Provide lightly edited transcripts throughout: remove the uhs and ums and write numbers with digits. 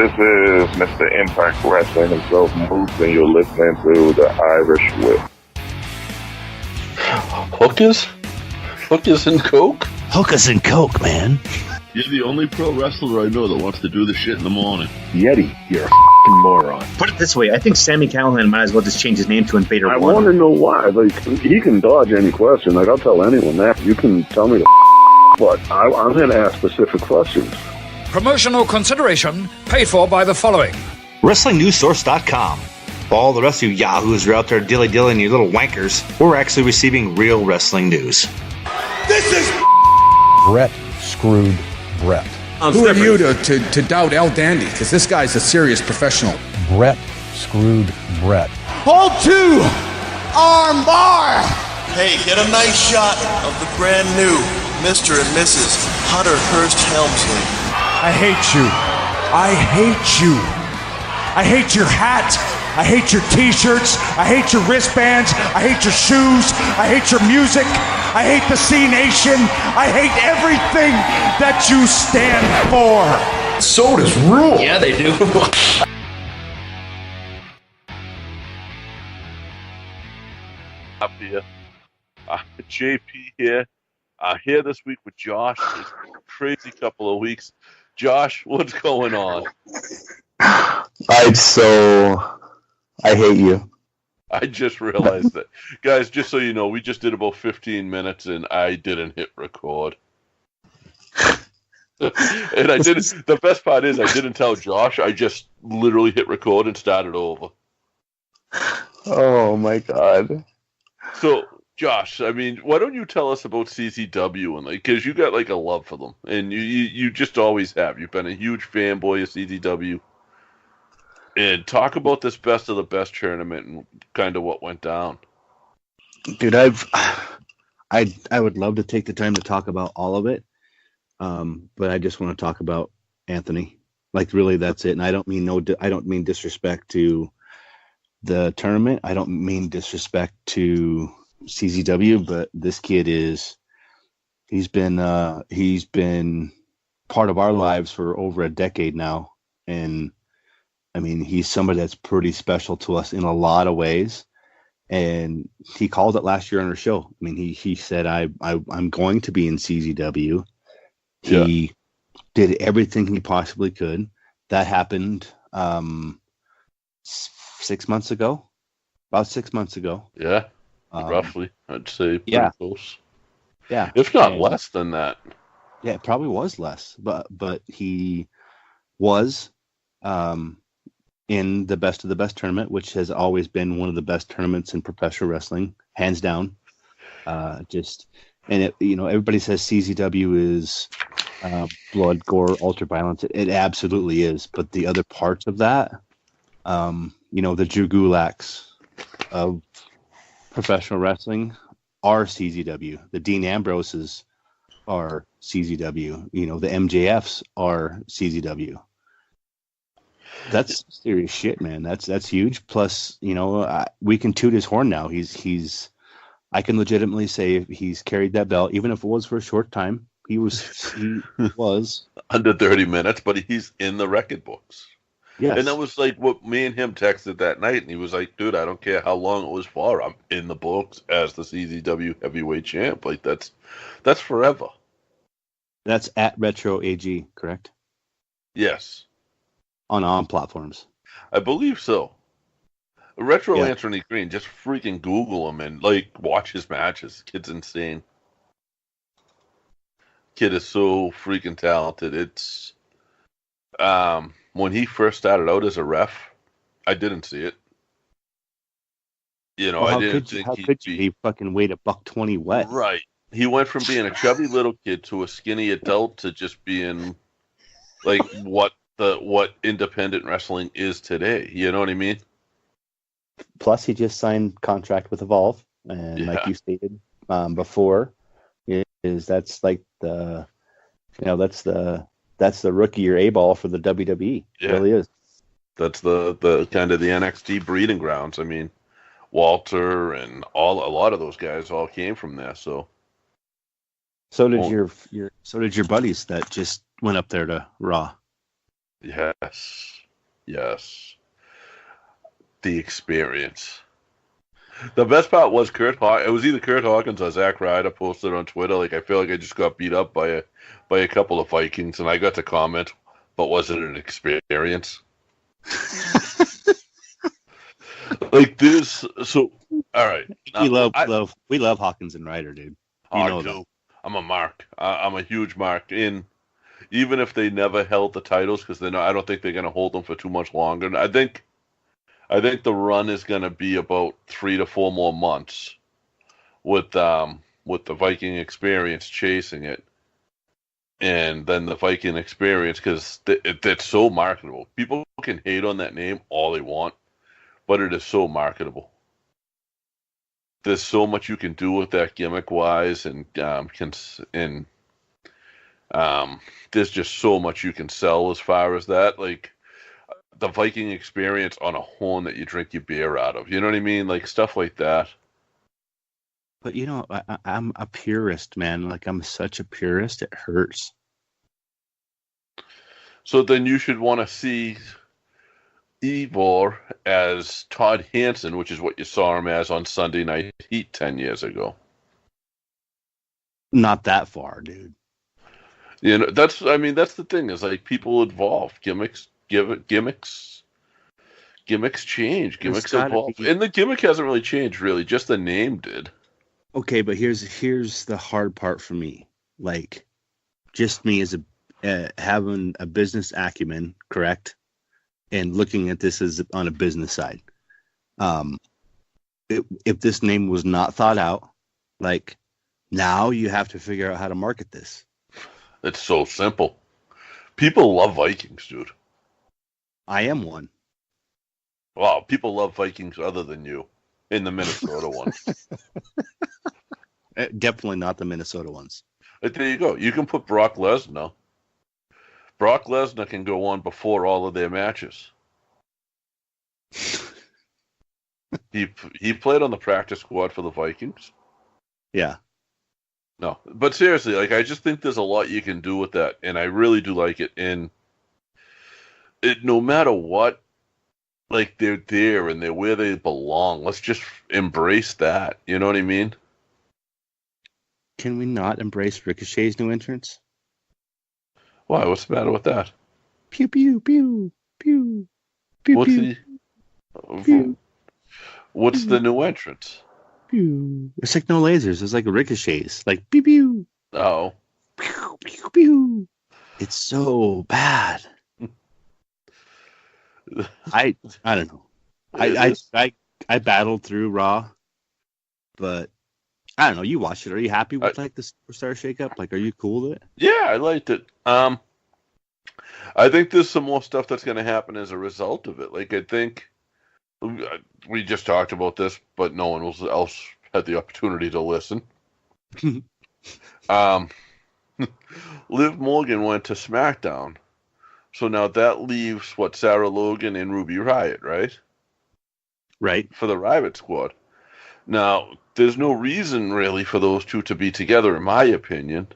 This is Mr. Impact Wrestling himself, Moose, and you're listening to the Irish Whip. Hookers and Coke? Hookers and Coke, man. You're the only pro wrestler I know that wants to do the shit in the morning. Yeti, you're a f***ing moron. Put it this way, I think Sami Callihan might as well just change his name to Invader I 1. want to know why. Like, he can dodge any question. Like, I'll tell anyone that. You can tell me but I'm going to ask specific questions. Promotional consideration paid for by the following. WrestlingNewsSource.com. All the rest of you yahoos are out there dilly-dillying, you little wankers. We're actually receiving real wrestling news. This is Brett screwed Brett. Who are you to doubt El Dandy? Because this guy's a serious professional. Brett screwed Brett. Hold 2! Arm bar! Hey, get a nice shot of the brand new Mr. and Mrs. Hunter Hearst Helmsley. I hate you. I hate you. I hate your hat. I hate your t-shirts. I hate your wristbands. I hate your shoes. I hate your music. I hate the C Nation. I hate everything that you stand for. Sodas rule. Yeah, they do. Up here. JP here. Here this week with Josh. It's a crazy couple of weeks. Josh, what's going on? I hate you. I just realized that. Guys, just so you know, we just did about 15 minutes and I didn't hit record. And I didn't. The best part is I didn't tell Josh. I just literally hit record and started over. Oh my god. So, Josh, I mean, why don't you tell us about CZW and because you got a love for them, and you just always have. You've been a huge fanboy of CZW, and talk about this best of the best tournament and kind of what went down. Dude, I would love to take the time to talk about all of it, but I just want to talk about Anthony. Really, that's it. And I don't mean disrespect to the tournament. I don't mean disrespect to CZW, but this kid he's been part of our lives for over a decade now, and I mean he's somebody that's pretty special to us in a lot of ways. And he called it last year on our show. I mean he said I'm going to be in CZW. Yeah. He did everything he possibly could. That happened 6 months ago, about 6 months ago. Yeah. Roughly, I'd say pretty close. Yeah. If not less than that. Yeah, it probably was less. But he was in the best of the best tournament, which has always been one of the best tournaments in professional wrestling, hands down. Everybody says CZW is blood, gore, ultra violence. It absolutely is. But the other parts of that, the Drew Gulaks of professional wrestling are CZW. The Dean Ambroses are CZW. The MJFs are CZW. That's serious shit, man. That's huge. Plus, we can toot his horn now. I can legitimately say he's carried that belt, even if it was for a short time. He was under 30 minutes, but he's in the record books. Yes. And that was what me and him texted that night, and he was like, dude, I don't care how long it was for. I'm in the books as the CZW heavyweight champ. That's forever. That's at Retro AG, correct? Yes. On platforms. I believe so. Retro Anthony Greene, just freaking Google him and watch his matches. Kid's insane. Kid is so freaking talented. It's when he first started out as a ref, I didn't see it. I didn't think how could you? He fucking weighed $120 wet. Right. He went from being a chubby little kid to a skinny adult to just being what independent wrestling is today. You know what I mean? Plus, he just signed contract with Evolve, and like you stated before, that's the rookie or A-ball for the WWE. Yeah. It really is. That's the kind of the NXT breeding grounds. I mean, Walter and a lot of those guys all came from there. So did your buddies that just went up there to Raw. Yes. The experience. The best part was it was either Kurt Hawkins or Zack Ryder posted on Twitter, like, I feel like I just got beat up by a couple of Vikings, and I got to comment, but was it an experience? Like this, so all right. We love Hawkins and Ryder, dude. You know that. I'm a mark. I'm a huge mark. In even if they never held the titles, because I don't think they're going to hold them for too much longer. And I think the run is going to be about 3 to 4 more months with the Viking experience chasing it, and then the Viking experience, because it's so marketable. People can hate on that name all they want, but it is so marketable. There's so much you can do with that gimmick-wise, and there's just so much you can sell as far as that. Like, the Viking experience on a horn that you drink your beer out of. You know what I mean? Like, stuff like that. But, I'm a purist, man. Like, I'm such a purist, it hurts. So then you should want to see Ivar as Todd Hansen, which is what you saw him as on Sunday Night Heat 10 years ago. Not that far, dude. That's the thing, is like, people evolve. Gimmicks change. Gimmicks evolve. And the gimmick hasn't really changed, really. Just the name did. Okay, but here's the hard part for me. Like, just me as having a business acumen, correct? And looking at this as on a business side. If this name was not thought out, like, now you have to figure out how to market this. It's so simple. People love Vikings, dude. I am one. Wow, people love Vikings other than you, in the Minnesota one. Definitely not the Minnesota ones. But there you go. You can put Brock Lesnar. Brock Lesnar can go on before all of their matches. He played on the practice squad for the Vikings. Yeah. No, but seriously, like, I just think there's a lot you can do with that, and I really do like it. And no matter what, like, they're there and they're where they belong. Let's just embrace that. You know what I mean? Can we not embrace Ricochet's new entrance? Why? What's the matter with that? Pew pew pew pew pew. What's the new entrance? Pew. It's like no lasers. It's like Ricochet's. Like pew pew. Oh. Pew pew pew. It's so bad. I don't know. I battled through Raw, but I don't know. You watched it. Are you happy with like the Superstar shakeup? Like, are you cool with it? Yeah, I liked it. I think there's some more stuff that's going to happen as a result of it. Like, I think we just talked about this, but no one else had the opportunity to listen. Liv Morgan went to SmackDown. So now that leaves, Sarah Logan and Ruby Riott, right? Right. For the Riot Squad. Now, there's no reason, really, for those two to be together, in my opinion.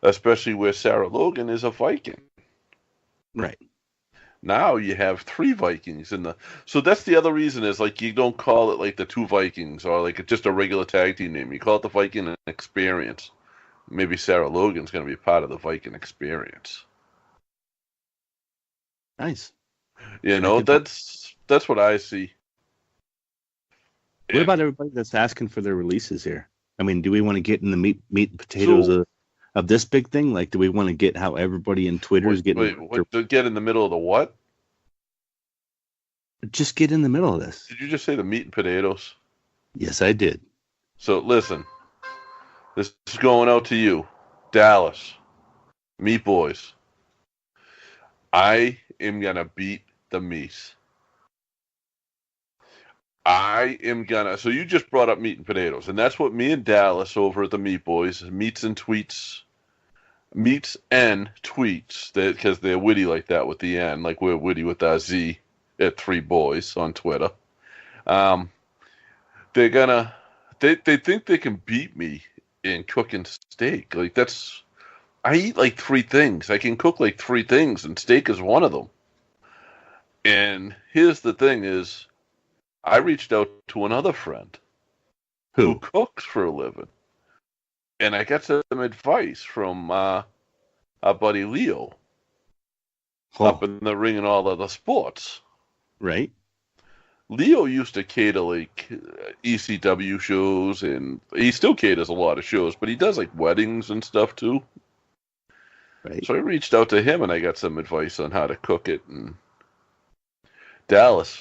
Especially where Sarah Logan is a Viking. Right. Now you have 3 Vikings in the... So that's the other reason, is, like, you don't call it, like, the 2 Vikings, or, like, just a regular tag team name. You call it the Viking Experience. Maybe Sarah Logan's going to be part of the Viking Experience. Nice. That's what I see. What about everybody that's asking for their releases here? I mean, do we want to get in the meat and potatoes of this big thing? Like, do we want to get how everybody in Twitter is getting... Get in the middle of the what? Just get in the middle of this. Did you just say the meat and potatoes? Yes, I did. So, listen. This is going out to you. Dallas. Meat Boys. I am going to beat the Meese. So you just brought up meat and potatoes, and that's what me and Dallas over at the Meat Boys, meats and tweets, because they're witty like that with the N, like we're witty with our Z at 3 Boys on Twitter. They think they can beat me in cooking steak. Like, that's I eat like 3 things. I can cook like 3 things, and steak is one of them. And here's the thing is, I reached out to another friend who cooks for a living. And I got some advice from our buddy Leo up in the ring and all other sports. Right. Leo used to cater like ECW shows, and he still caters a lot of shows, but he does like weddings and stuff too. Right. So I reached out to him and I got some advice on how to cook it. And Dallas,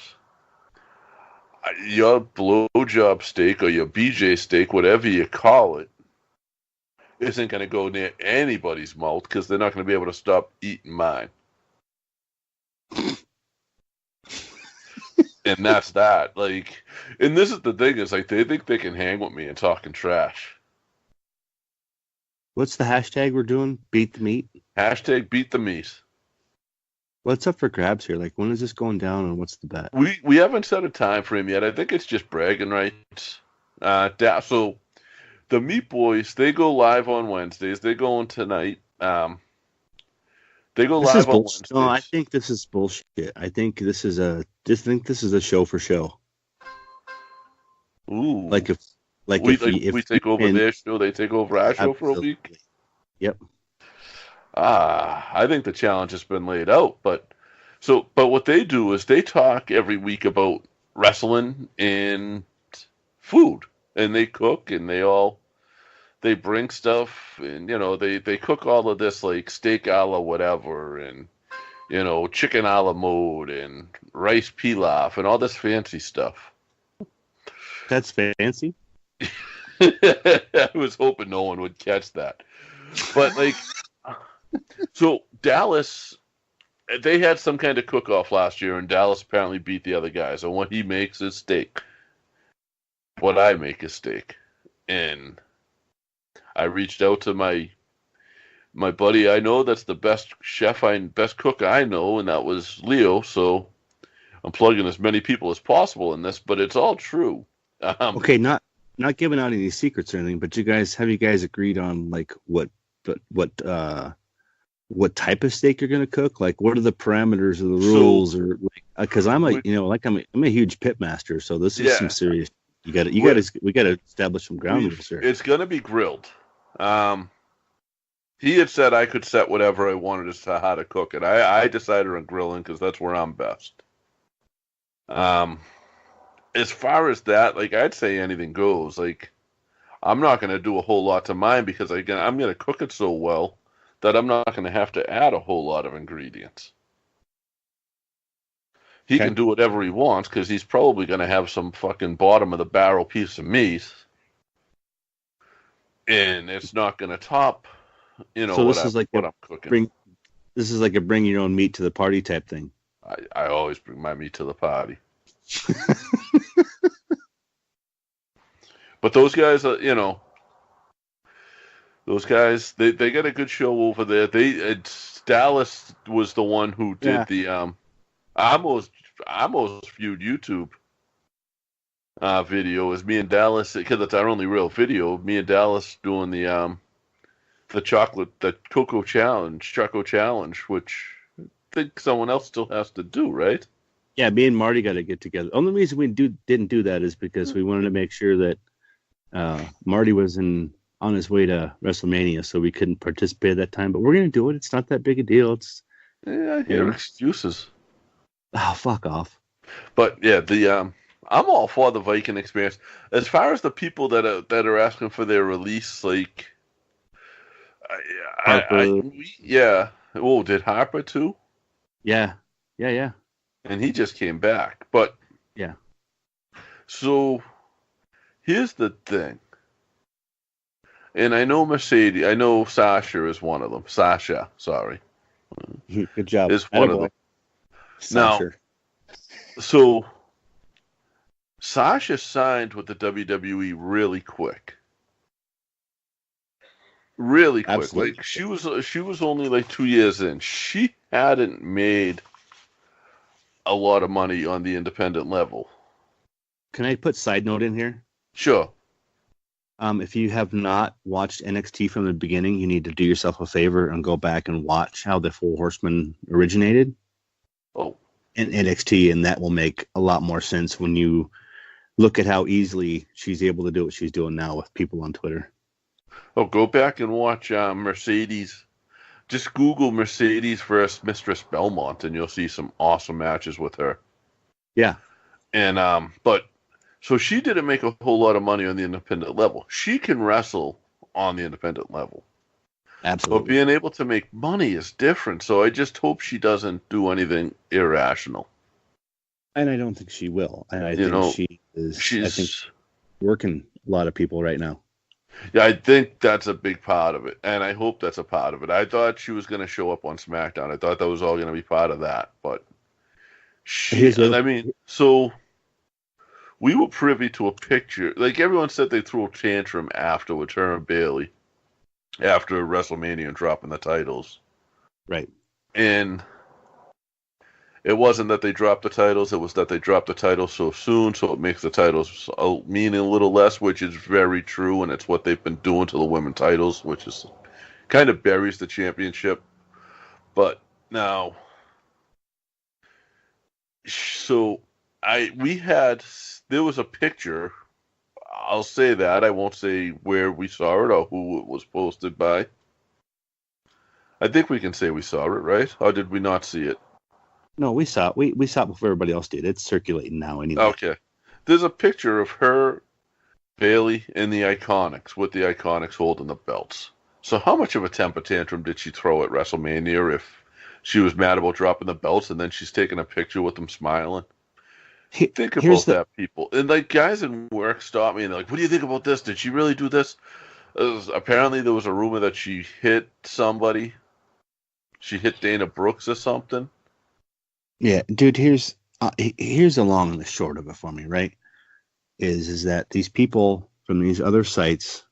your blowjob steak or your BJ steak, whatever you call it, isn't going to go near anybody's mouth because they're not going to be able to stop eating mine. And that's that. Like, and this is the thing is, like, they think they can hang with me and talking trash. What's the hashtag we're doing? Beat the meat? Hashtag beat the meat. What's up for grabs here? Like, when is this going down and what's the bet? We haven't set a time frame yet. I think it's just bragging rights. So the Meat Boys, they go live on Wednesdays. They're going tonight. They go live on Wednesdays. No, I think this is bullshit. I think this is a show for show. Ooh. Like if we take over their show, they take over our show for a week. Yep. I think the challenge has been laid out, but what they do is they talk every week about wrestling and food, and they cook, and they bring stuff, and they cook all of this like steak a la whatever, and chicken a la mode, and rice pilaf, and all this fancy stuff. That's fancy. I was hoping no one would catch that, but like. So Dallas, they had some kind of cook-off last year, and Dallas apparently beat the other guys. And what he makes is steak. What I make is steak. And I reached out to my buddy I know that's the best best cook I know, and that was Leo. So I'm plugging as many people as possible in this, but it's all true. Okay, not giving out any secrets or anything, but have you guys agreed on like what type of steak you're going to cook? Like, what are the parameters of the rules? Or like, because I'm I'm a huge pit master, so this is some serious. We got to establish some ground rules here. It's going to be grilled. He had said I could set whatever I wanted as to how to cook it. I decided on grilling because that's where I'm best. As far as that, like, I'd say anything goes. Like, I'm not going to do a whole lot to mine because I'm going to cook it so well that I'm not going to have to add a whole lot of ingredients. He can do whatever he wants because he's probably going to have some fucking bottom of the barrel piece of meat, and it's not going to top, So this is like what I'm cooking. This is like a bring your own meat to the party type thing. I always bring my meat to the party. But those guys are, those guys, they got a good show over there. Dallas was the one who did the I almost viewed YouTube video as me and Dallas, because it's our only real video. Me and Dallas doing the Choco Challenge, which I think someone else still has to do, right? Yeah, me and Marty got to get together. Only reason we didn't do that is because we wanted to make sure that Marty was on his way to WrestleMania, so we couldn't participate at that time. But we're gonna do it. It's not that big a deal. I hear excuses. Oh, fuck off. But yeah, I'm all for the Viking experience. As far as the people that are asking for their release, like, Oh, did Harper too? Yeah. And he just came back. But yeah. So here's the thing. And I know Sasha is one of them. Sasha, sorry. Good job. Is one of them. Sasha. Now, so Sasha signed with the WWE really quick. Really quick. Absolutely. Like she was only like 2 years in. She hadn't made a lot of money on the independent level. Can I put side note in here? Sure. If you have not watched NXT from the beginning, you need to do yourself a favor and go back and watch how the Four Horsemen originated in NXT, and that will make a lot more sense when you look at how easily she's able to do what she's doing now with people on Twitter. Oh, go back and watch Mercedes. Just Google Mercedes versus Mistress Belmont, and you'll see some awesome matches with her. Yeah. And but so she didn't make a whole lot of money on the independent level. She can wrestle on the independent level. Absolutely. But being able to make money is different. So I just hope she doesn't do anything irrational. And I don't think she will. And I think she's working a lot of people right now. Yeah, I think that's a big part of it. And I hope that's a part of it. I thought she was going to show up on SmackDown. I thought that was all going to be part of that. But so we were privy to a picture. Like, everyone said they threw a tantrum afterwards, her and Bayley, after WrestleMania and dropping the titles. Right. And it wasn't that they dropped the titles, it was that they dropped the titles so soon, so it makes the titles mean a little less, which is very true, and it's what they've been doing to the women's titles, which is kind of buries the championship. But now, so there was a picture, I'll say that, I won't say where we saw it or who it was posted by. I think we can say we saw it, right? Or did we not see it? No, we saw it. We saw it before everybody else did. It's circulating now anyway. Okay. There's a picture of her, Bayley, and the Iconics, with the Iconics holding the belts. So how much of a temper tantrum did she throw at WrestleMania if she was mad about dropping the belts and then she's taking a picture with them smiling? Think about that, people. And like, guys in work stopped me and they're like, what do you think about this? Did she really do this? Apparently there was a rumor that she hit somebody. She hit Dana Brooks or something. Yeah, dude, here's the long and the short of it for me, right? Is that these people from these other sites,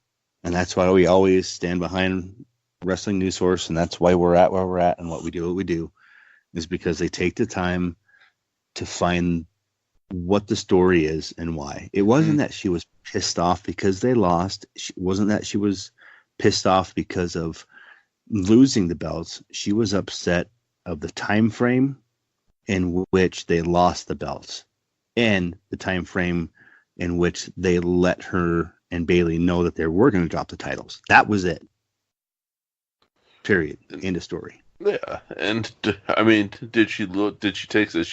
and that's why we always stand behind Wrestling News Source, and that's why we're at where we're at and what we do, is because they take the time to find what the story is and why. It wasn't that she was pissed off because they lost. It wasn't that she was pissed off because of losing the belts. She was upset of the time frame in which they lost the belts and the time frame in which they let her and Bayley know that they were going to drop the titles. That was it. Period. End of story. Yeah, and I mean, is she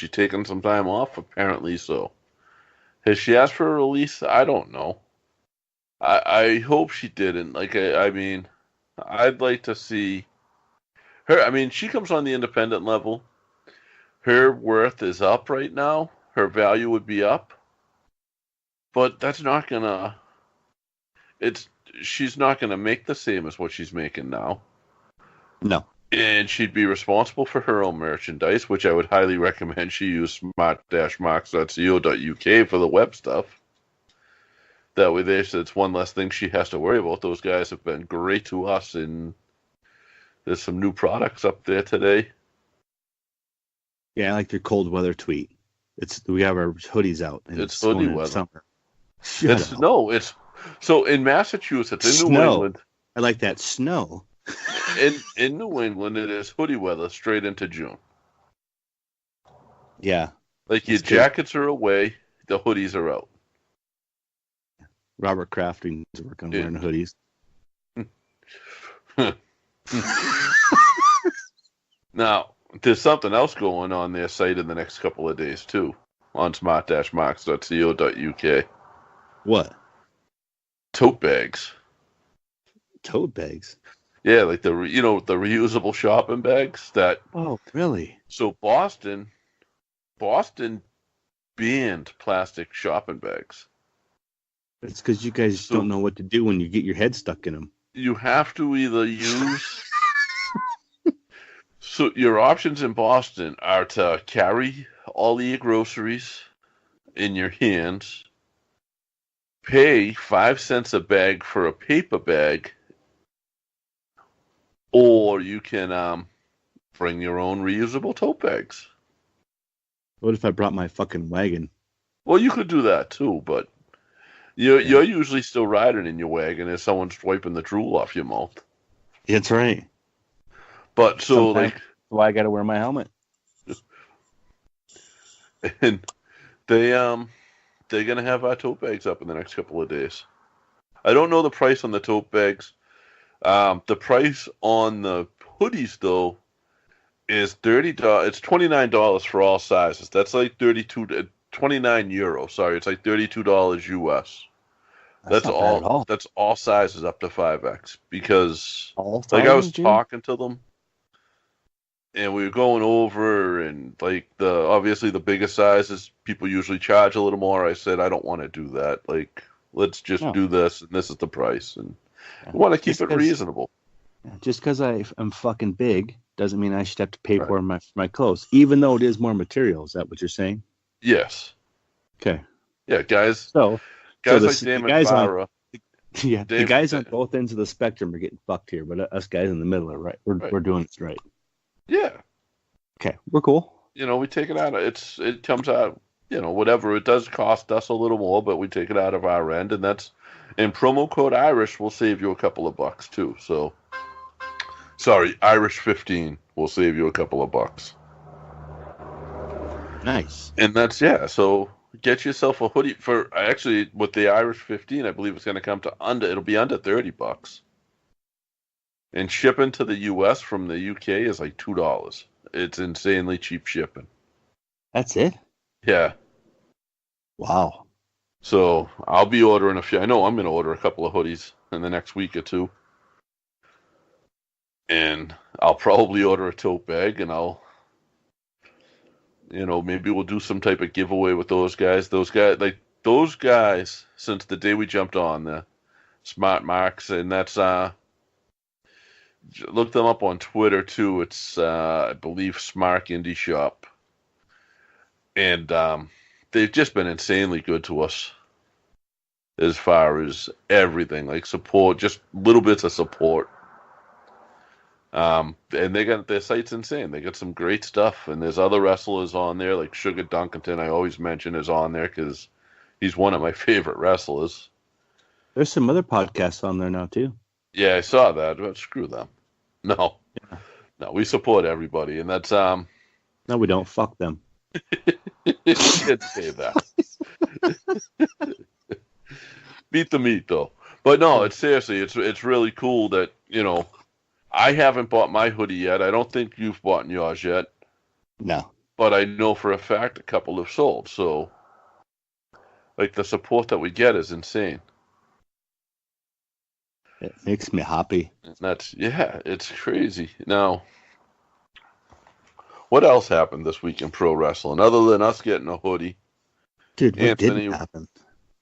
taking some time off? Apparently so. Has she asked for a release? I don't know. I hope she didn't. Like, I mean, I'd like to see her. I mean, she comes on the independent level. Her worth is up right now. Her value would be up. But that's not gonna... She's not gonna make the same as what she's making now. No. And she'd be responsible for her own merchandise, which I would highly recommend she use smart-marks.co.uk for the web stuff. That way it's one less thing she has to worry about. Those guys have been great to us, and there's some new products up there today. Yeah, I like your cold weather tweet. We have our hoodies out. And it's hoodie weather. Summer. So in Massachusetts, in New England. I like that snow. in New England, it is hoodie weather straight into June. Yeah. Like, your jackets are away, the hoodies are out. Robert Crafting's working on wearing hoodies. Now, there's something else going on their site in the next couple of days, too, on smart-marks.co.uk. What? Tote bags. Tote bags? Yeah, like the reusable shopping bags that... Oh, really? So Boston banned plastic shopping bags. It's because you guys don't know what to do when you get your head stuck in them. You have to either use... So your options in Boston are to carry all your groceries in your hands, pay 5 cents a bag for a paper bag, or you can bring your own reusable tote bags. What if I brought my fucking wagon? Well, you could do that too, but You're usually still riding in your wagon as someone's wiping the drool off your mouth. That's right. But so Sometimes like, that's why I got to wear my helmet. and they're gonna have our tote bags up in the next couple of days. I don't know the price on the tote bags. The price on the hoodies though is $30. It's $29 for all sizes. That's like 29 euro. Sorry, it's like $32 US. That's not bad all. at all. That's all sizes up to 5X because All like I was sizes, Jim? talking to them, and we were going over, and like obviously the biggest sizes people usually charge a little more. I said I don't want to do that. Like let's just do this, and this is the price, and we want to keep it reasonable. Just because I'm fucking big doesn't mean I should have to pay for my clothes, even though it is more material. Is that what you're saying? Yes. Okay. Yeah, guys. So like Damon Farah. The guys on both ends of the spectrum are getting fucked here, but us guys in the middle are right. We're doing this right. Yeah. Okay, we're cool. We take it out. It comes out. Whatever it does cost us a little more, but we take it out of our end, and promo code Irish will save you a couple of bucks too. So, sorry, Irish 15 will save you a couple of bucks. Nice. And that's So get yourself a hoodie for actually with the Irish 15. I believe it's going to come to it'll be under $30. And shipping to the U.S. from the U.K. is like $2. It's insanely cheap shipping. That's it? Yeah. Wow. So I'll be ordering a few. I know I'm going to order a couple of hoodies in the next week or two. And I'll probably order a tote bag, and I'll, maybe we'll do some type of giveaway with those guys. Those guys, since the day we jumped on the Smart Marks, and that's, look them up on Twitter too. It's, I believe, Smart Indie Shop. And they've just been insanely good to us as far as everything, like support, just little bits of support. And their site's insane. They got some great stuff, and there's other wrestlers on there, like Sugar Dunkerton. I always mention is on there because he's one of my favorite wrestlers. There's some other podcasts on there now too. Yeah, I saw that. But screw them. No, we support everybody, and that's No, we don't. Fuck them. You did say that. Beat the meat, though. But no, it's seriously, it's really cool that I haven't bought my hoodie yet. I don't think you've bought yours yet. No. But I know for a fact a couple have sold. So, like, the support that we get is insane. It makes me happy. It's crazy. Now, what else happened this week in pro wrestling other than us getting a hoodie? Dude, what didn't happen?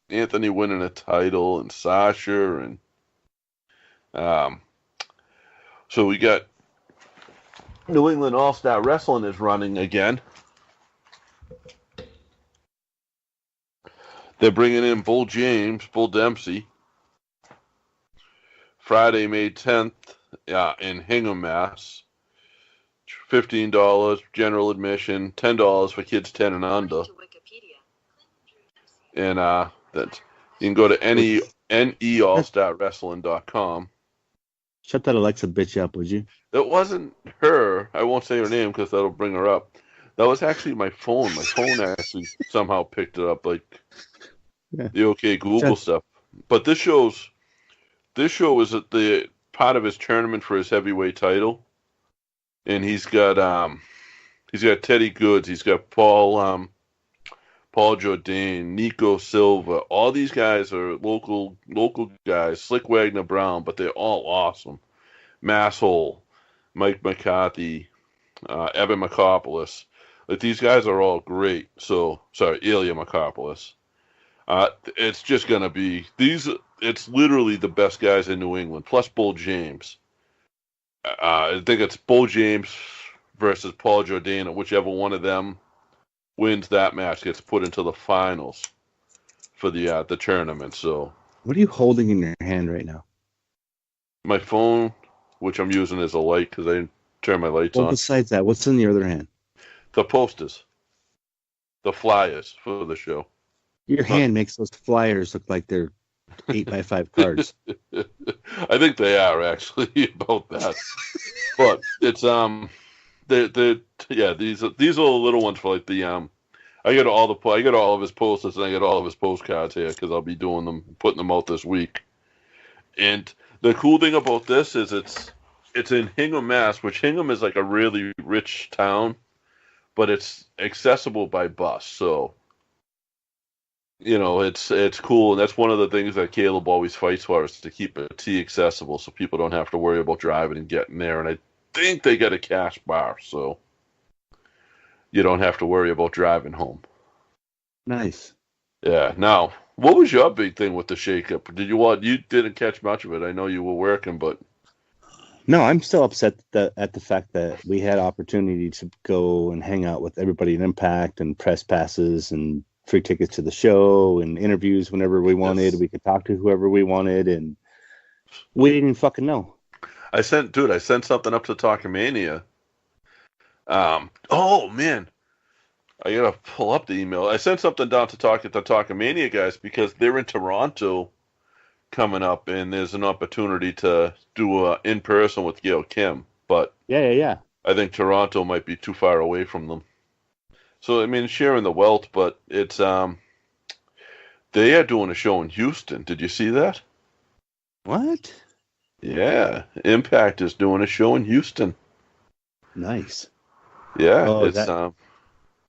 Anthony winning a title and Sasha and so we got New England All-Star Wrestling is running again. They're bringing in Bull Dempsey, Friday, May 10th, in Hingham, Mass. $15 general admission, $10 for kids 10 and under. And that you can go to neallstarwrestling.com. Shut that Alexa bitch up, would you? It wasn't her. I won't say her name because that'll bring her up. That was actually my phone. My phone actually somehow picked it up, like the OK Google stuff. But this show is at the part of his tournament for his heavyweight title, and he's got Teddy Goods, he's got Paul Jourdain, Nico Silva. All these guys are local guys. Slick Wagner Brown, but they're all awesome. Masshole, Mike McCarthy, Evan Makopoulos. Like, these guys are all great. So, sorry, Ilya Makopoulos. It's just going to be it's literally the best guys in New England, plus Bull James. I think it's Bull James versus Paul Jourdain, whichever one of them wins that match gets put into the finals for the tournament. So, what are you holding in your hand right now? My phone, which I'm using as a light because I didn't turn my lights on. Besides that, what's in the other hand? The posters, the flyers for the show. Your hand makes those flyers look like they're 8x5 cards. I think they are actually about that. But it's these are the little ones for like the I got all of his posters and I got all of his postcards here because I'll be putting them out this week. And the cool thing about this is it's in Hingham, Mass, which Hingham is like a really rich town, but it's accessible by bus. So, it's cool, and that's one of the things that Caleb always fights for is to keep a T accessible so people don't have to worry about driving and getting there. And I think they get a cash bar, so you don't have to worry about driving home. Nice. Yeah. Now, what was your big thing with the shakeup? You didn't catch much of it. I know you were working, but No, I'm still upset at the fact that we had opportunity to go and hang out with everybody at Impact and press passes and free tickets to the show and interviews whenever we wanted. Yes. We could talk to whoever we wanted, and we didn't even fucking know. I sent something up to Talkamania. Oh man, I gotta pull up the email. I sent something down to talk at the Talkamania guys because they're in Toronto coming up, and there's an opportunity to do in person with Gail Kim. But Yeah. I think Toronto might be too far away from them. So I mean, sharing the wealth, but it's they are doing a show in Houston. Did you see that? What? Yeah, Impact is doing a show in Houston. Nice. Yeah, Oh, it's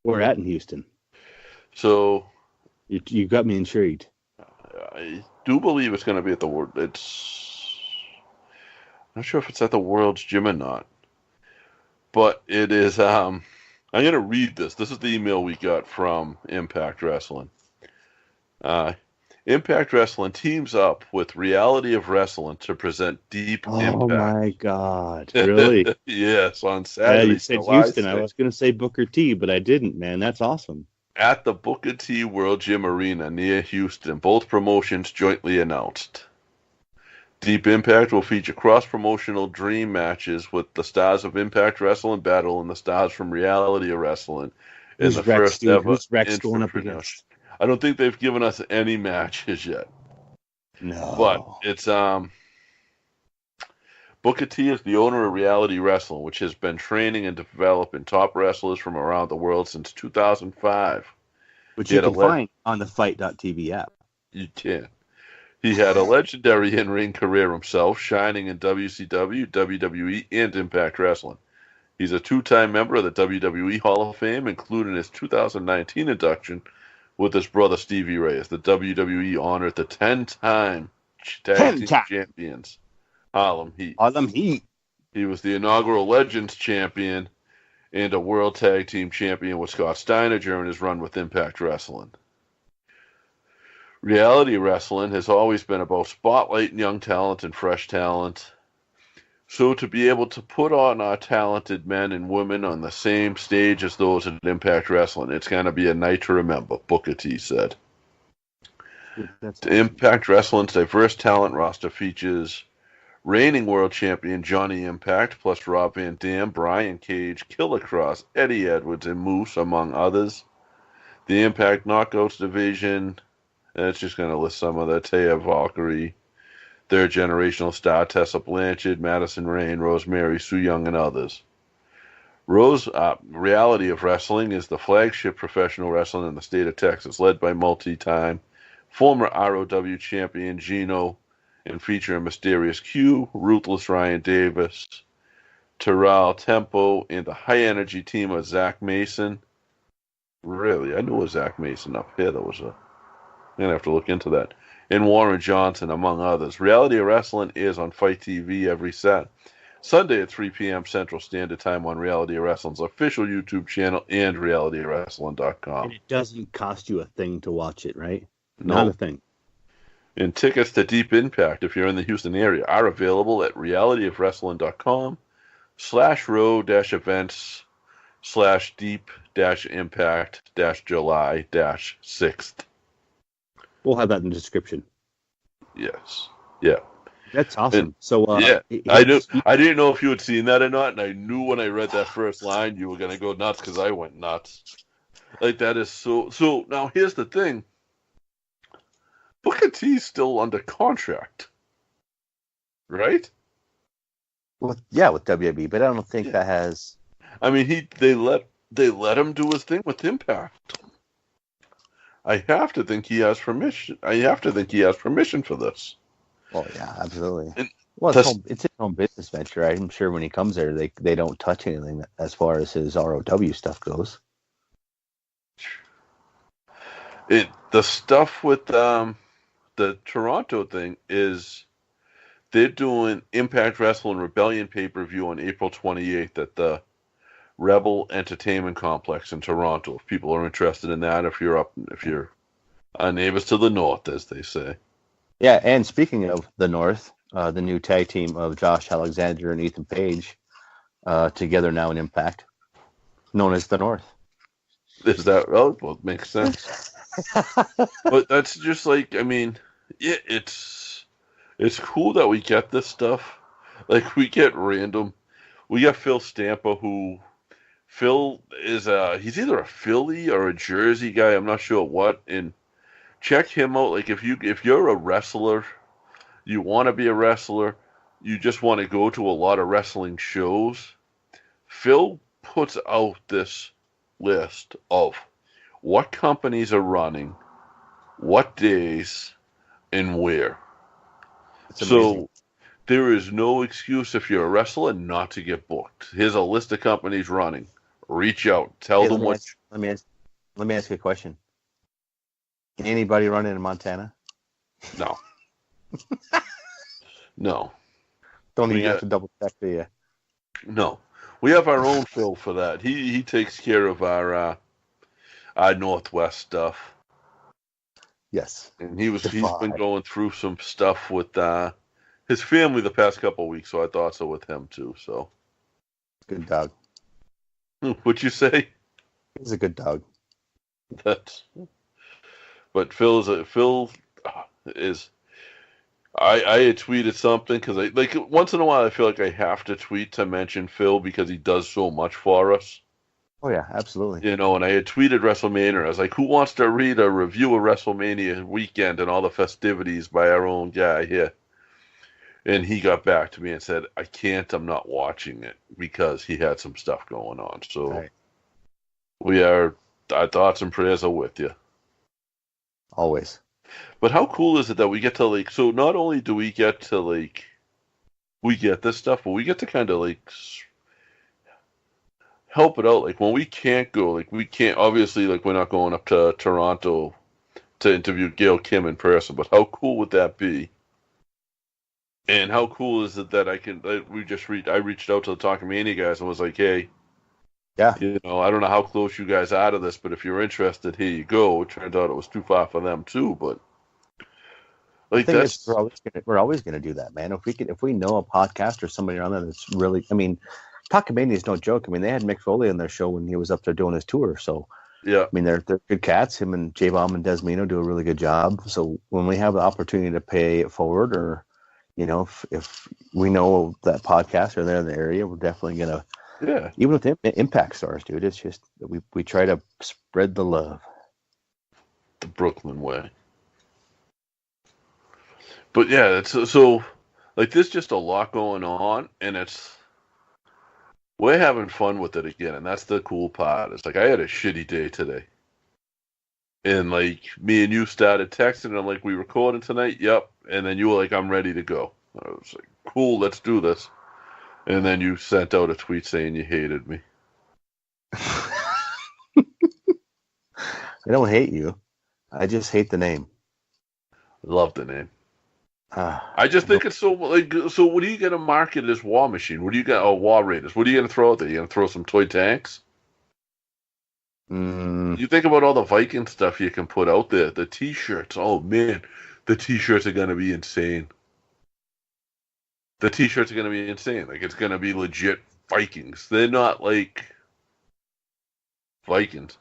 we're at in Houston. So You got me intrigued. I do believe it's going to be at the World. I'm not sure if it's at the World's Gym or not, but it is. I'm going to read this. This is the email we got from Impact Wrestling. Impact Wrestling teams up with Reality of Wrestling to present Deep Impact. Oh my God! Really? Yes, on Yeah, Saturday. you said July Houston. I 6th. was going to say Booker T, but I didn't. Man, that's awesome. At the Booker T World Gym Arena near Houston, both promotions jointly announced. Deep Impact will feature cross-promotional dream matches with the stars of Impact Wrestling battle and the stars from Reality of Wrestling in Who's the Rex, first dude? ever Who's Rex going up entrepreneur. against? I don't think they've given us any matches yet. No. But it's Booker T is the owner of Reality Wrestling, which has been training and developing top wrestlers from around the world since 2005. Which you can find on the Fight.tv app. You can. He had a legendary in-ring career himself, shining in WCW, WWE, and Impact Wrestling. He's a two-time member of the WWE Hall of Fame, including his 2019 induction with his brother Stevie Ray as the WWE honored the 10-time tag team champions, Harlem Heat. Harlem Heat. He was the inaugural Legends champion and a World Tag Team champion with Scott Steiner during his run with Impact Wrestling. Reality Wrestling has always been about spotlighting young talent and fresh talent. So to be able to put on our talented men and women on the same stage as those at Impact Wrestling, it's going to be a night to remember, Booker T said. Impact Wrestling's diverse talent roster features reigning world champion Johnny Impact, plus Rob Van Dam, Brian Cage, Killer Cross, Eddie Edwards, and Moose, among others. The Impact Knockouts division, and it's just going to list some of that. Taya Valkyrie, third generational star Tessa Blanchard, Madison Rain, Rosemary, Sue Young, and others. Reality of Wrestling is the flagship professional wrestling in the state of Texas, led by multi-time former ROW champion Gino, and featuring Mysterious Q, Ruthless Ryan Davis, Terrell Tempo, and the high-energy team of Zach Mason. Really? I knew it was Zach Mason up here. I'm going to have to look into that. And Warren Johnson, among others. Reality of Wrestling is on Fight TV every Sunday at 3 p.m. Central Standard Time on Reality of Wrestling's official YouTube channel and realityofwrestling.com. And it doesn't cost you a thing to watch it, right? No. Not a thing. And tickets to Deep Impact, if you're in the Houston area, are available at realityofwrestling.com/row-events/deep-impact-July-6th. We'll have that in the description. Yes. Yeah. That's awesome. And, so yeah, I didn't know if you had seen that or not, and I knew when I read that first line you were gonna go nuts because I went nuts. Like that is so. So now here's the thing. Booker T's still under contract, right? With WWE, but I don't think Yeah. that has. I mean, they let him do his thing with Impact. I have to think he has permission. For this. Well, yeah, absolutely. And Well, it's his own business venture. I'm sure when he comes there, they don't touch anything as far as his ROW stuff goes. The stuff with the Toronto thing is they're doing Impact Wrestling Rebellion pay-per-view on April 28th at the Rebel Entertainment Complex in Toronto. If people are interested in that, if you're neighbors to the north, as they say. Yeah, and speaking of the north, the new tag team of Josh Alexander and Ethan Page, together now in Impact, known as the North. Is that well? It makes sense. But that's just like, I mean, yeah, it's cool that we get this stuff. Like, we get random. We got Phil Stampa, who Phil is he's either a Philly or a Jersey guy. I'm not sure what. And check him out. Like, if you're a wrestler, you want to be a wrestler, you just want to go to a lot of wrestling shows, Phil puts out this list of what companies are running, what days, and where. So there is no excuse if you're a wrestler not to get booked. Here's a list of companies running. Reach out. Tell them what. Let me ask you a question. Anybody running in Montana? No. No. Don't even have to double check, do you? No. We have our own Phil for that. He takes care of our Northwest stuff. Yes. And he's been going through some stuff with his family the past couple of weeks, so I thought so with him too. So good dog. What'd you say? He's a good dog. But Phil is. I had tweeted something because once in a while I feel like I have to tweet to mention Phil because he does so much for us. Oh yeah, absolutely. And I had tweeted WrestleMania. I was like, who wants to read a review of WrestleMania weekend and all the festivities by our own guy here? And he got back to me and said, I can't, I'm not watching it because he had some stuff going on. So our thoughts and prayers are with you. Always. But how cool is it that we get to so not only do we get to we get this stuff, but we get to kind of help it out. Like when we can't go, we can't, obviously we're not going up to Toronto to interview Gail Kim in person, but how cool would that be? And how cool is it that I reached out to the Talking Mania guys and was like, hey, yeah, I don't know how close you guys are to this, but if you're interested, here you go. It turned out it was too far for them too, but we're always gonna do that, man. If we know a podcast or somebody on there that's really, I mean, Talking Mania is no joke. I mean, they had Mick Foley on their show when he was up there doing his tour, so yeah. I mean, they're good cats. Him and J-Bomb and Desmino do a really good job. So when we have the opportunity to pay it forward, or if we know that podcast or they're in the area, we're definitely gonna. Yeah. Even with Impact stars, dude, it's just we try to spread the love. The Brooklyn way. But yeah, it's so there's just a lot going on, and we're having fun with it again, and that's the cool part. It's I had a shitty day today. And me and you started texting, and I'm like, we recording tonight? Yep. And then you were like, I'm ready to go. I was like, cool, let's do this. And then you sent out a tweet saying you hated me. I don't hate you. I just hate the name. I love the name. I just think it's so so what are you going to market as War Machine? What do you got? Oh, War Raiders. What are you going to throw out there? You going to throw some toy tanks? You think about all the Viking stuff you can put out there. The T-shirts. Oh, man. The T-shirts are going to be insane. The T-shirts are going to be insane. It's going to be legit Vikings. They're not Vikings.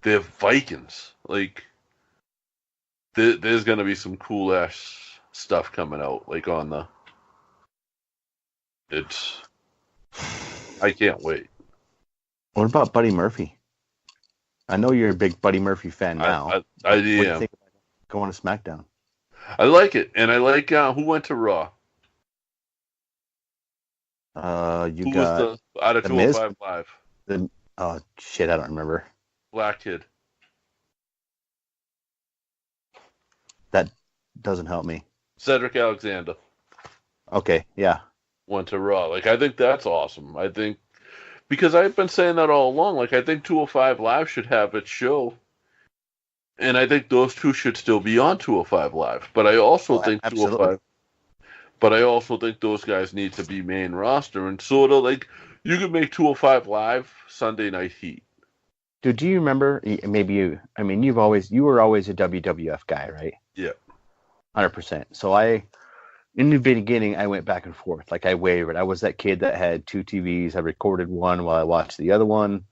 They're Vikings. There's going to be some cool-ass stuff coming out. On the... I can't wait. What about Buddy Murphy? I know you're a big Buddy Murphy fan now. I What do you am. think about going to SmackDown? I like it, and I like who went to Raw. You Who got was the out of the Miz. 205 Live? Oh shit, I don't remember. Black Kid. That doesn't help me. Cedric Alexander Okay, yeah. went to Raw. Like, I think that's awesome. I think because I've been saying that all along. Like, I think 205 Live should have its show, and I think those two should still be on 205 Live. But I also think absolutely. 205. But I also think those guys need to be main roster, and sort of like you could make 205 Live Sunday Night Heat. Dude, do you remember? Maybe you. I mean, you were always a WWF guy, right? Yeah. 100%. So in the beginning, I went back and forth. Like I wavered. I was that kid that had two TVs. I recorded one while I watched the other one.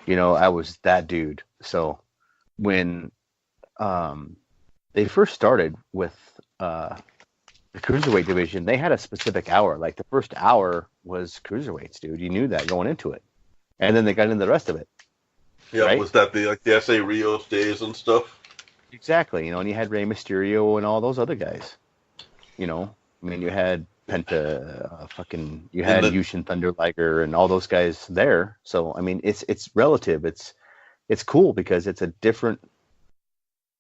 You know, I was that dude. So when they first started with the cruiserweight division, they had a specific hour. Like the first hour was cruiserweights, dude. You knew that going into it, and then they got into the rest of it. Yeah, right? was that the S.A. Rios days and stuff? Exactly. You know, and you had Rey Mysterio and all those other guys. You know, I mean, you had Penta, you had Yushin Thunder Liger and all those guys there. So I mean, it's relative. It's cool because it's a different.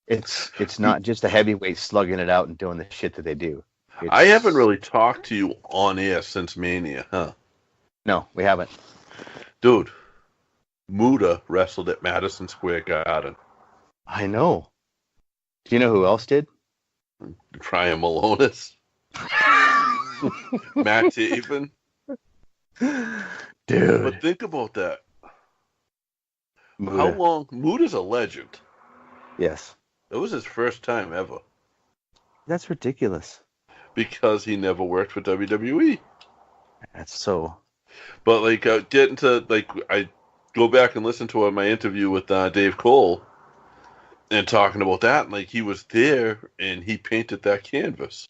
It's not just a heavyweight slugging it out and doing the shit that they do. I haven't really talked to you on air since Mania, huh? No, we haven't. Dude, Muda wrestled at Madison Square Garden. I know. Do you know who else did? Brian Malonis. Matt Taven. Dude. But think about that. Muda. How long? Muda's a legend. Yes. It was his first time ever. That's ridiculous. Because he never worked for WWE. That's so. But like, getting to like, I go back and listen to my interview with Dave Cole, and talking about that, and like he was there and he painted that canvas.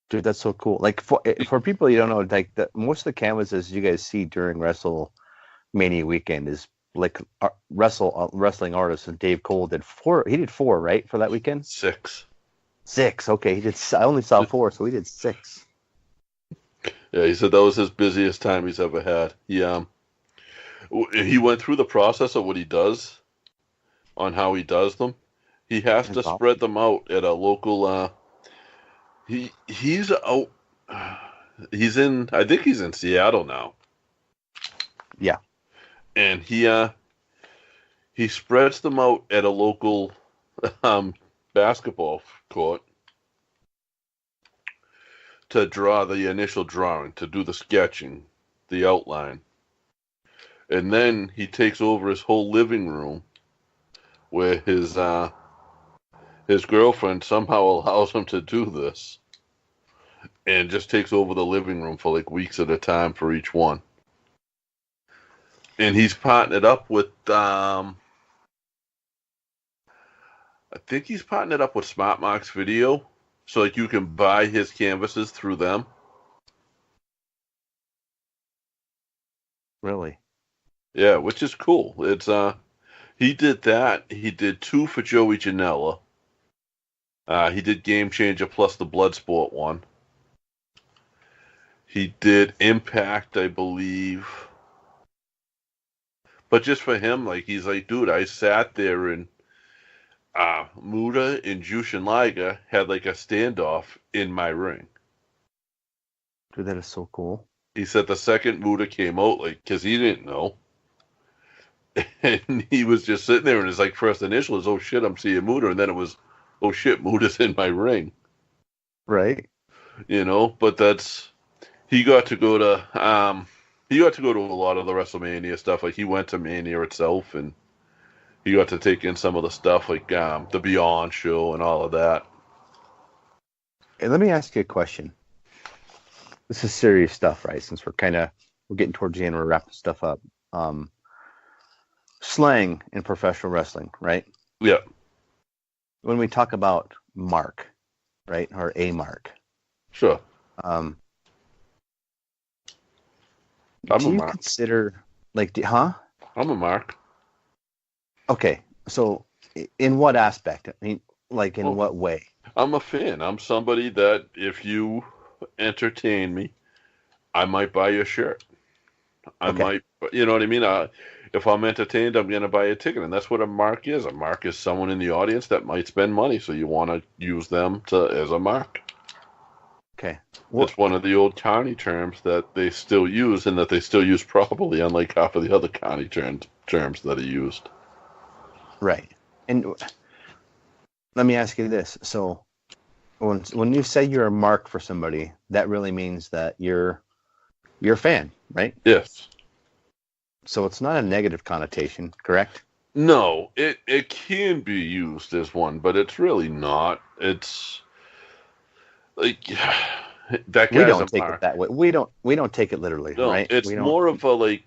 Dude, that's so cool. Like for people you don't know, like most of the canvases you guys see during WrestleMania weekend is like wrestling artists, and Dave Cole did 4. He did 4, right, for that weekend? 6. 6. Okay, he did. I only saw 4, so he did 6. Yeah, he said that was his busiest time he's ever had. He went through the process of what he does, on how he does them. He has to spread them out at a local. He's out. He's in. I think he's in Seattle now. Yeah. And he spreads them out at a local basketball court to draw the initial drawing, to do the sketching, the outline. And then he takes over his whole living room, where his girlfriend somehow allows him to do this, and just takes over the living room for like weeks at a time for each one. And he's partnered up with, I think he's partnered up with Smart Marks Video, so like you can buy his canvases through them. Really? Yeah, which is cool. It's he did that. He did 2 for Joey Janela. He did Game Changer plus the Bloodsport one. He did Impact, I believe. But just for him, like, he's like, dude, I sat there and Muda and Jushin Liger had like a standoff in my ring. Dude, that is so cool. He said the second Muda came out, like, because he didn't know. And he was just sitting there, and his like first initial is, oh shit, I'm seeing Muda, and then it was, oh shit, Muda's in my ring. Right. You know, but he got to go to a lot of the WrestleMania stuff. Like, he went to Mania itself, and he got to take in some of the stuff, like the Beyond show and all of that. Hey, let me ask you a question. This is serious stuff, right? Since we're getting towards the end, we're wrapping stuff up. Slang in professional wrestling, right? Yeah. When we talk about mark, right, or a mark. Sure. Do you consider, like, I'm a mark. Okay, so in what aspect? I mean, Like in Well, what way? I'm a fan. I'm somebody that if you entertain me, I might buy your shirt. I Okay. might, you know what I mean? If I'm entertained, I'm going to buy a ticket, and that's what a mark is. A mark is someone in the audience that might spend money, so you want to use them as a mark. Okay. It's one of the old county terms that they still use, and that they still use properly, unlike half of the other county terms that are used. Right. And let me ask you this. So when you say you're a mark for somebody, that really means that you're a fan, right? Yes. So it's not a negative connotation, correct? No, it can be used as one, but it's really not. It's like that We guy's a don't take it mark. that way. We don't take it literally, No, right? it's We don't. more of a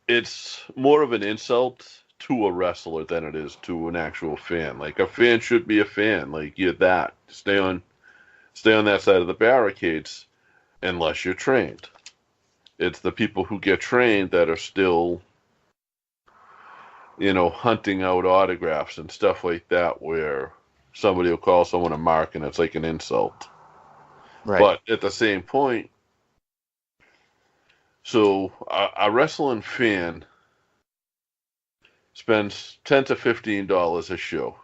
it's more of an insult to a wrestler than it is to an actual fan. Like a fan should be a fan. Like you're that. Stay on that side of the barricades unless you're trained. It's the people who get trained that are still, hunting out autographs and stuff like that, where somebody will call someone a mark and it's like an insult. Right. But at the same point, so a wrestling fan spends $10 to $15 a show.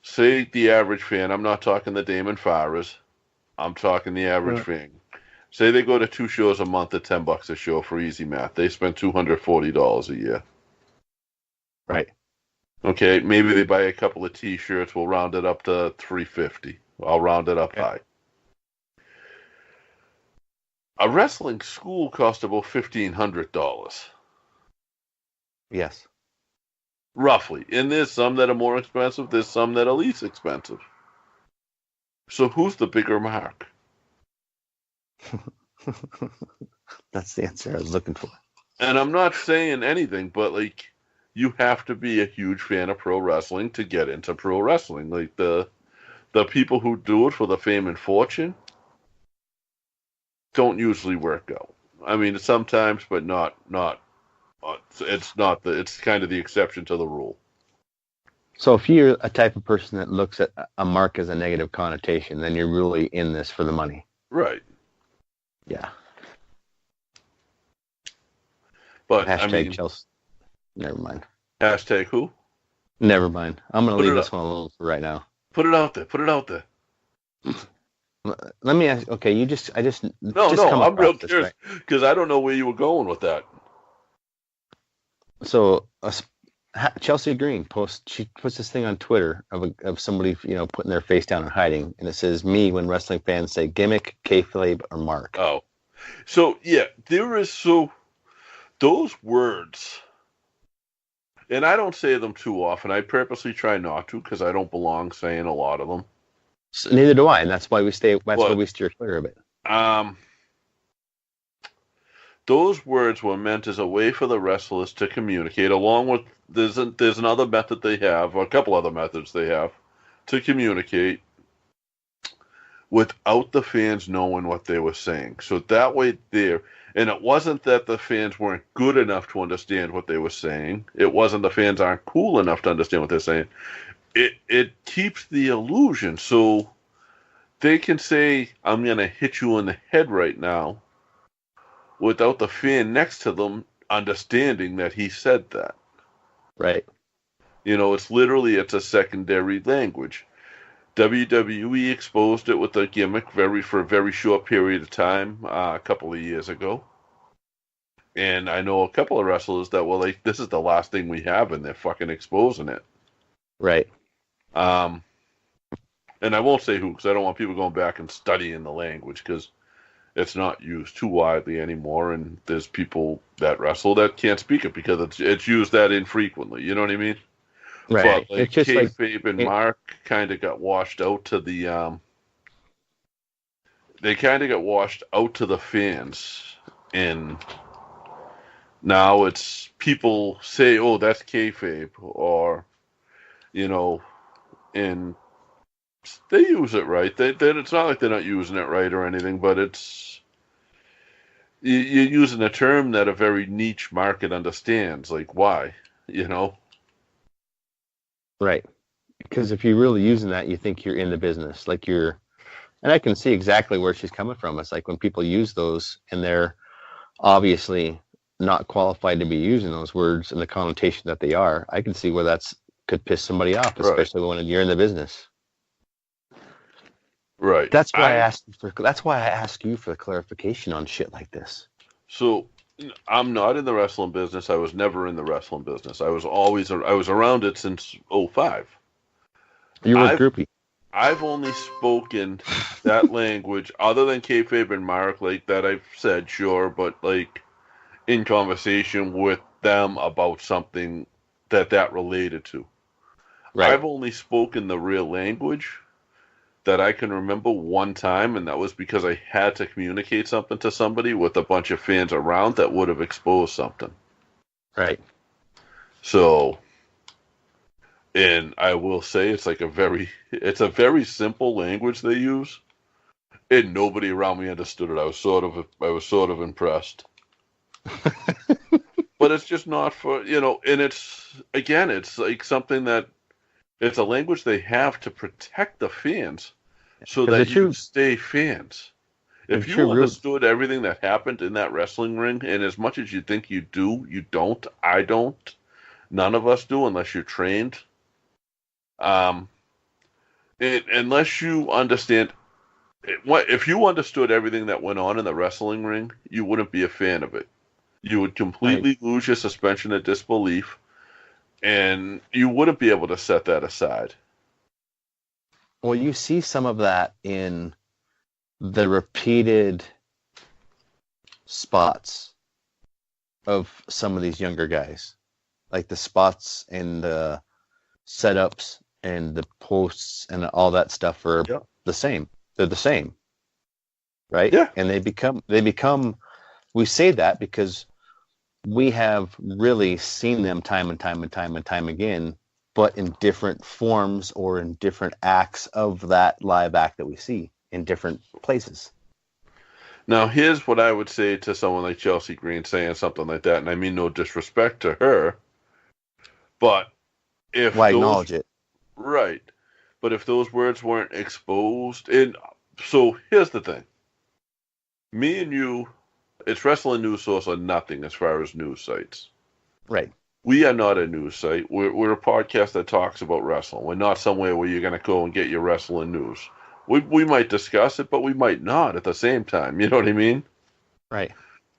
Say the average fan, I'm not talking the Damon Farahs, I'm talking the average fan. Say they go to 2 shows a month at $10 a show for easy math. They spend $240 a year. Right. Okay, maybe they buy a couple of T-shirts. We'll round it up to $350. I'll round it up high. A wrestling school costs about $1,500. Yes. Roughly. And there's some that are more expensive. There's some that are least expensive. So who's the bigger mark? That's the answer I was looking for. And I'm not saying anything, but you have to be a huge fan of pro wrestling to get into pro wrestling. Like the people who do it for the fame and fortune don't usually work out. I mean, sometimes, but not. It's kind of the exception to the rule. So if you're a type of person that looks at a mark as a negative connotation, then you're really in this for the money. Right. Yeah. But hashtag Chelsea. Never mind. Hashtag who? Never mind. I'm going to leave this up. one alone for right now. Put it out there. Put it out there. Let me ask. Okay, No, I'm real curious because I don't know where you were going with that. So Chelsea Greene she puts this thing on Twitter of somebody putting their face down and hiding, and it says me when wrestling fans say gimmick, kayfabe, or mark. Oh, so yeah, there is those words, and I don't say them too often. I purposely try not to because I don't belong saying a lot of them. So neither do I, and that's why we steer clear of it. Those words were meant as a way for the wrestlers to communicate, along with there's another method they have, or a couple other methods they have, to communicate without the fans knowing what they were saying. So that way and it wasn't that the fans weren't good enough to understand what they were saying. It wasn't the fans aren't cool enough to understand what they're saying. It keeps the illusion, so they can say, I'm going to hit you in the head right now, without the fan next to them understanding that he said that. Right. It's a secondary language. WWE exposed it with a gimmick for a very short period of time a couple of years ago. And I know a couple of wrestlers that were like, this is the last thing we have, and they're fucking exposing it. Right. And I won't say who, because I don't want people going back and studying the language, because it's not used too widely anymore, and there's people that wrestle that can't speak it because it's used that infrequently. You know what I mean? Right. But It's just kayfabe and mark kind of got washed out to the they kind of got washed out to the fans, and now it's people say, "Oh, that's kayfabe," or and they use it right. It's not like they're not using it right or anything, but you're using a term that a very niche market understands. Like, why? Right. Because if you're really using that, you think you're in the business, like you're. And I can see exactly where she's coming from. It's like when people use those and they're obviously not qualified to be using those words in the connotation that they are. I can see where that's could piss somebody off, especially when you're in the business. Right. That's why that's why I ask you for clarification on shit like this. So I'm not in the wrestling business. I was never in the wrestling business. I was around it since 05. You were a groupie. I've only spoken that language other than kayfabe and Mark, like that I've said, sure, but like in conversation with them about something that related to. Right. I've only spoken the real language that I can remember one time, and that was because I had to communicate something to somebody with a bunch of fans around that would have exposed something. Right. So, and I will say it's a very simple language they use, and nobody around me understood it. I was sort of impressed. But it's just not for, and it's like something that it's a language they have to protect the fans so that you stay fans. If you understood everything that happened in that wrestling ring, and as much as you think you do, you don't. I don't. None of us do unless you're trained. Unless you understand, if you understood everything that went on in the wrestling ring, you wouldn't be a fan of it. You would completely lose your suspension of disbelief, and you wouldn't be able to set that aside. Well, you see some of that in the repeated spots of some of these younger guys. Like the spots and the setups and the posts and all that stuff are the same. They're the same. Right? Yeah. And they become we say that because we have really seen them time and time and time and time again, but in different forms or in different acts of that live act that we see in different places. Now, here's what I would say to someone like Chelsea Greene saying something like that, and I mean no disrespect to her, but if why acknowledge it? Right. But if those words weren't exposed, and so here's the thing. Me and you, it's Wrestling News Source or nothing as far as news sites. Right. We are not a news site. We're a podcast that talks about wrestling. We're not somewhere where you're going to go and get your wrestling news. We might discuss it, but we might not at the same time. You know what I mean? Right.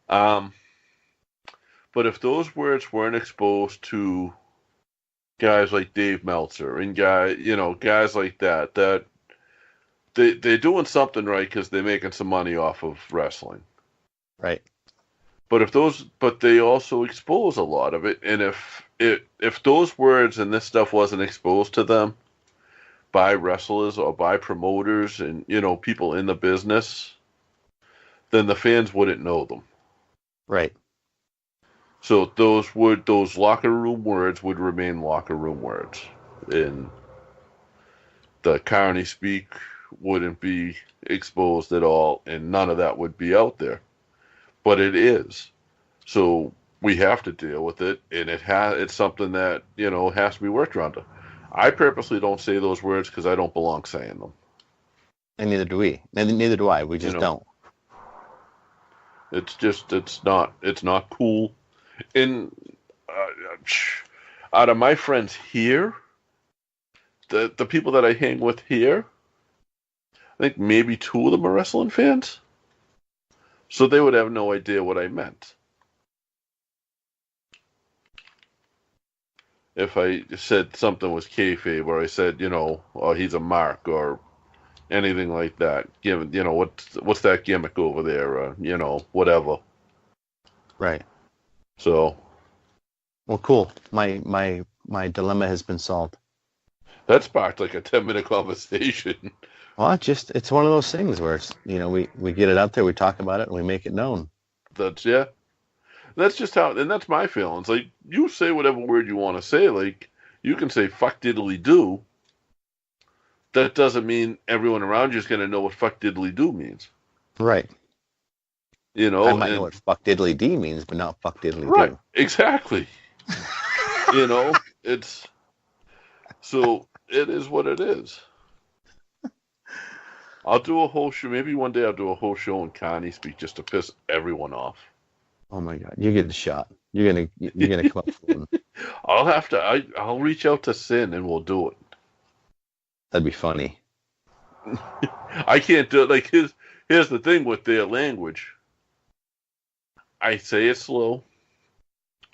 But if those words weren't exposed to guys like Dave Meltzer and guys like that they're doing something right because they're making some money off of wrestling. Right. But they also expose a lot of it, and if those words and this stuff wasn't exposed to them by wrestlers or by promoters and people in the business, then the fans wouldn't know them. Right. So those locker room words would remain locker room words, and the Carney speak wouldn't be exposed at all, and none of that would be out there. But it is. So we have to deal with it, and it's something that, has to be worked around. I purposely don't say those words because I don't belong saying them. And neither do we. And neither do I. We just don't. It's not cool. And out of my friends here, the people that I hang with here, I think maybe 2 of them are wrestling fans. So they would have no idea what I meant. If I said something was kayfabe, or I said, oh, he's a mark, or anything like that. Given, what's that gimmick over there, whatever. Right. So. Well, cool. My dilemma has been solved. That sparked like a 10-minute conversation. Well, it's one of those things where it's, we get it out there, we talk about it, and we make it known. That's just how, and that's my feelings. Like, you say whatever word you want to say. Like, you can say fuck diddly do. That doesn't mean everyone around you is going to know what fuck diddly do means. Right. I might know what fuck diddly D means, but not fuck diddly do. Right. Exactly. It's so. it is what it is. I'll do a whole show. Maybe one day I'll do a whole show in Connie speak just to piss everyone off. Oh my God, you get the shot. You're gonna come up with one. I'll have to. I'll reach out to Sin and we'll do it. That'd be funny. I can't do it. Like here's the thing with their language. I say it slow,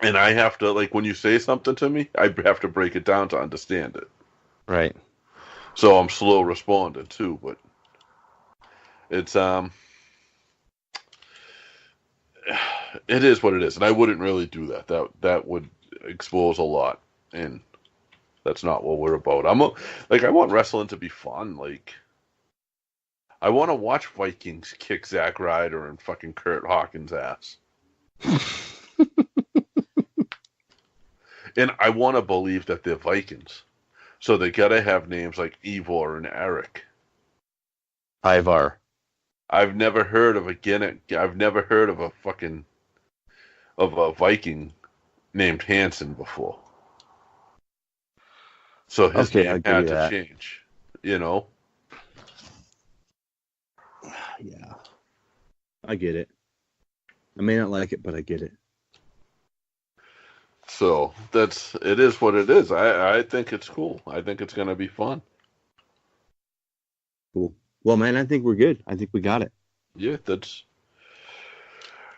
and I have to, like, when you say something to me, I have to break it down to understand it. Right. So I'm slow responding too, but it's it is what it is, and I wouldn't really do that. That would expose a lot, and that's not what we're about. I want wrestling to be fun. Like, I want to watch Vikings kick Zack Ryder and fucking Kurt Hawkins' ass. And I want to believe that they're Vikings. So they got to have names like Ivar and Erick. Ivar. I've never heard of a Viking named Hansen before. So his name had to change, you know? Yeah. I get it. I may not like it, but I get it. So it is what it is. I think it's cool. I think it's going to be fun. Cool. Well, man, I think we're good. I think we got it. Yeah, that's...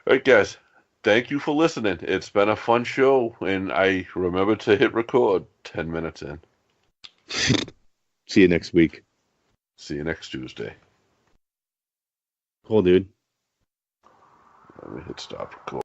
All right, guys. Thank you for listening. It's been a fun show, and I remember to hit record 10 minutes in. See you next week. See you next Tuesday. Cool, dude. Let me hit stop record.